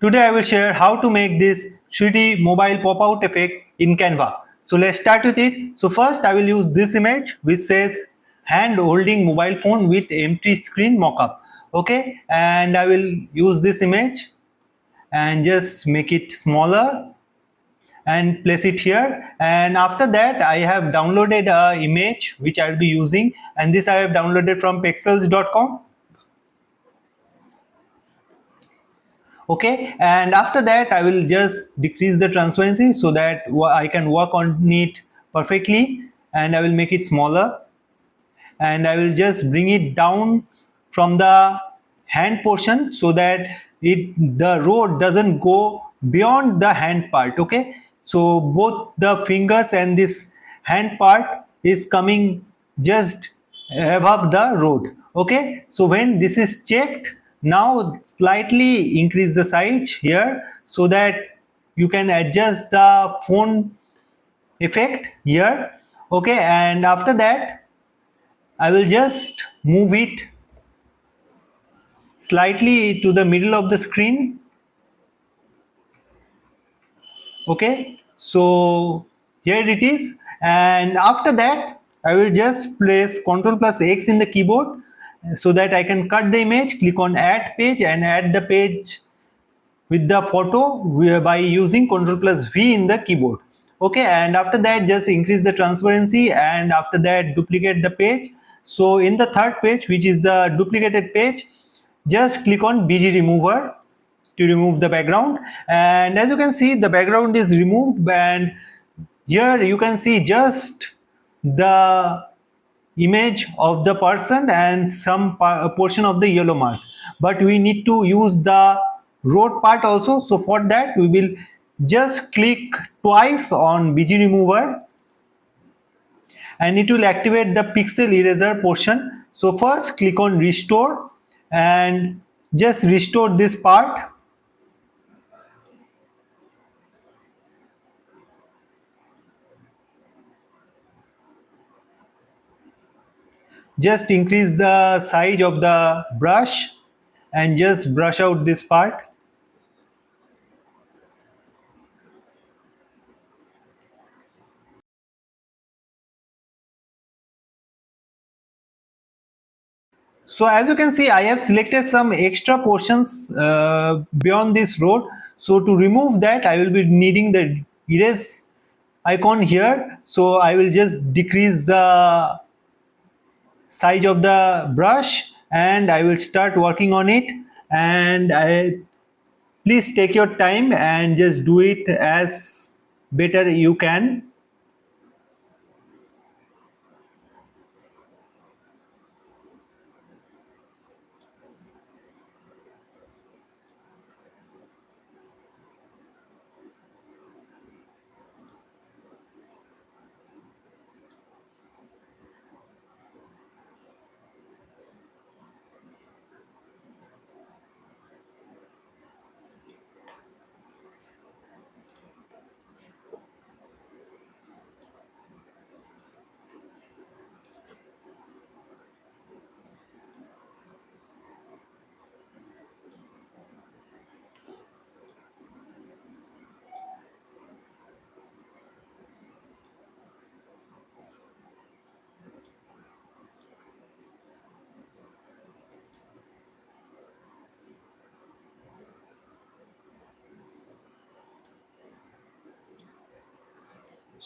Today I will share how to make this 3D mobile pop-out effect in Canva. So let's start with it. So first I will use this image which says hand holding mobile phone with empty screen mockup. Okay, and I will use this image and just make it smaller and place it here. And after that I have downloaded a image which I will be using, and this I have downloaded from pexels.com. Okay, and after that I will just decrease the transparency so that I can work on it perfectly, and I will make it smaller, and I will just bring it down from the hand portion so that the road doesn't go beyond the hand part. Okay, so both the fingers and this hand part is coming just above the road. Okay, so when this is checked, now slightly increase the size here so that you can adjust the phone effect here. Okay, and after that I will just move it slightly to the middle of the screen. Okay, so here it is, and after that I will just press Ctrl+X in the keyboard so that I can cut the image, click on add page and add the page with the photo by using Ctrl+V in the keyboard. Okay, and after that just increase the transparency, and after that duplicate the page. So in the third page, which is the duplicated page, just click on BG remover to remove the background, and as you can see the background is removed, and here you can see just the image of the person and some portion of the yellow mark, but we need to use the road part also. So for that we will just click twice on BG remover and it will activate the pixel eraser portion. So first click on restore and just restore this part. Just increase the size of the brush and just brush out this part. So as you can see, I have selected some extra portions beyond this road. So to remove that, I will be needing the erase icon here. So I will just decrease the size of the brush and I will start working on it. And please take your time and just do it as better you can.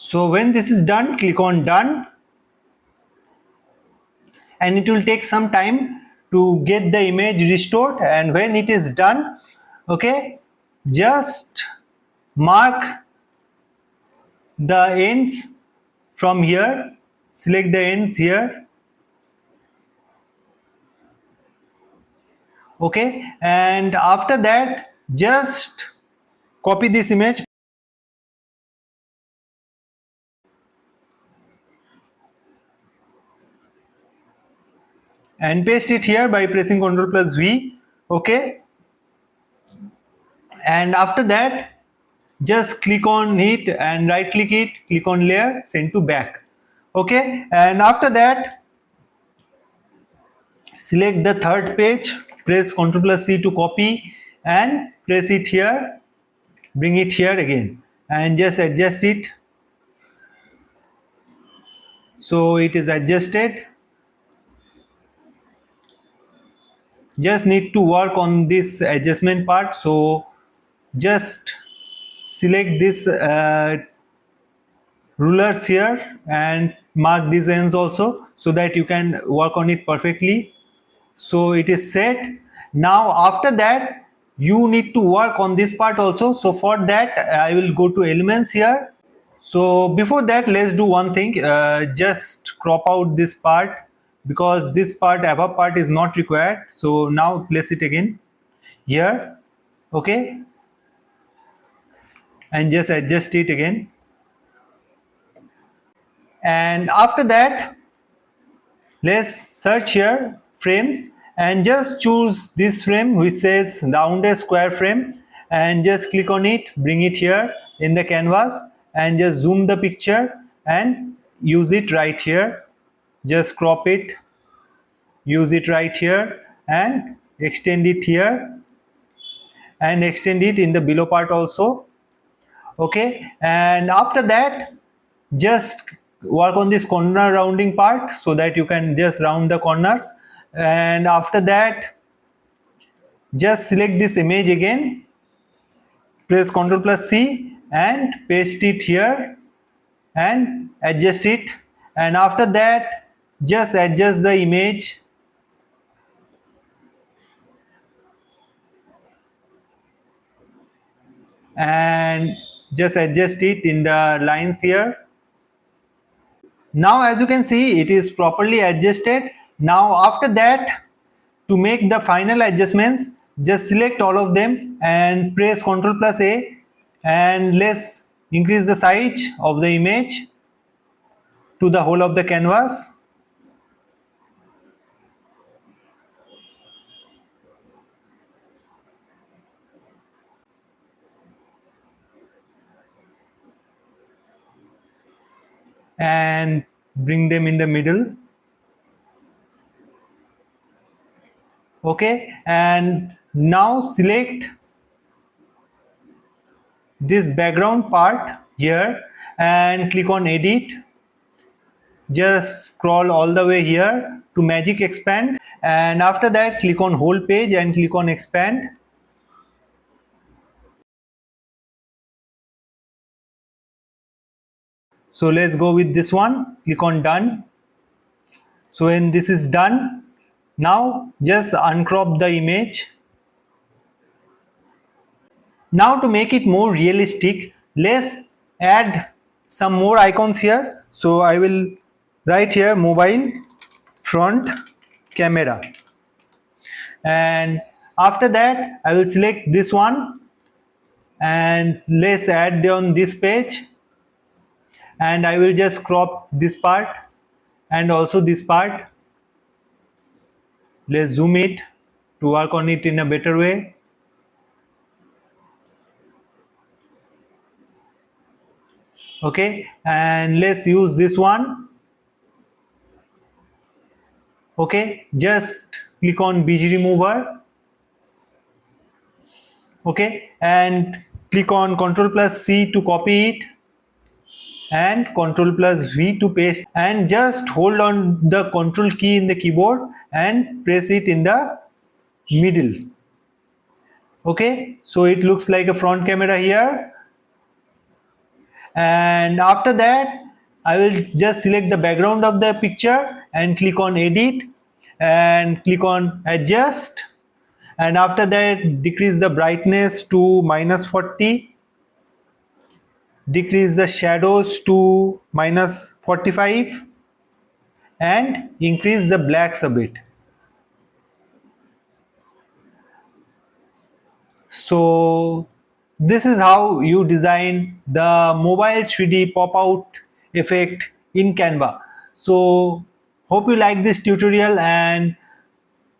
So when this is done, click on done, and it will take some time to get the image restored. And when it is done, okay, just mark the ends from here, select the ends here. Okay, and after that just copy this image and paste it here by pressing Ctrl+V. Okay, and after that just click on it and right click it, click on layer, send to back. Okay, and after that select the third page, press Ctrl+C to copy and place it here, bring it here again, and just adjust it. So it is adjusted. Just need to work on this adjustment part. So just select this rulers here and mark these ends also, so that you can work on it perfectly. So it is set. Now after that you need to work on this part also. So for that I will go to elements here. So before that, let's do one thing. Just crop out this part, because this part, above part, is not required. So now place it again here. Okay, and just adjust it again. And after that, let's search here frames and just choose this frame which says rounded square frame, and just click on it, bring it here in the canvas, and just zoom the picture and use it right here. Just crop it, use it right here, and extend it here, and extend it in the below part also. Okay, and after that just work on this corner rounding part, so that you can just round the corners. And after that just select this image again, press Ctrl+C and paste it here and adjust it. And after that just adjust the image and just adjust it in the lines here. Now as you can see, it is properly adjusted. Now after that, to make the final adjustments, just select all of them and press Ctrl+A, and let's increase the size of the image to the whole of the canvas. And bring them in the middle. Okay, and now select this background part here and click on edit. Just scroll all the way here to magic expand, and after that click on whole page and click on expand. So let's go with this one, click on done. So when this is done, now just uncrop the image. Now to make it more realistic, let's add some more icons here. So I will write here mobile front camera, and after that I will select this one and let's add on this page, and I will just crop this part and also this part. Let's zoom it to work on it in a better way. Okay, and let's use this one. Okay, just click on BG remover. Okay, and click on Ctrl+C to copy it and Ctrl+V to paste, and just hold on the Control key in the keyboard and press it in the middle. Okay, so it looks like a front camera here. And after that I will just select the background of the picture and click on edit and click on adjust, and after that decrease the brightness to -40, decrease the shadows to -45, and increase the blacks a bit. So this is how you design the mobile 3D pop-out effect in Canva. So hope you like this tutorial, and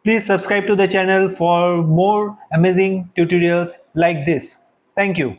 please subscribe to the channel for more amazing tutorials like this. Thank you.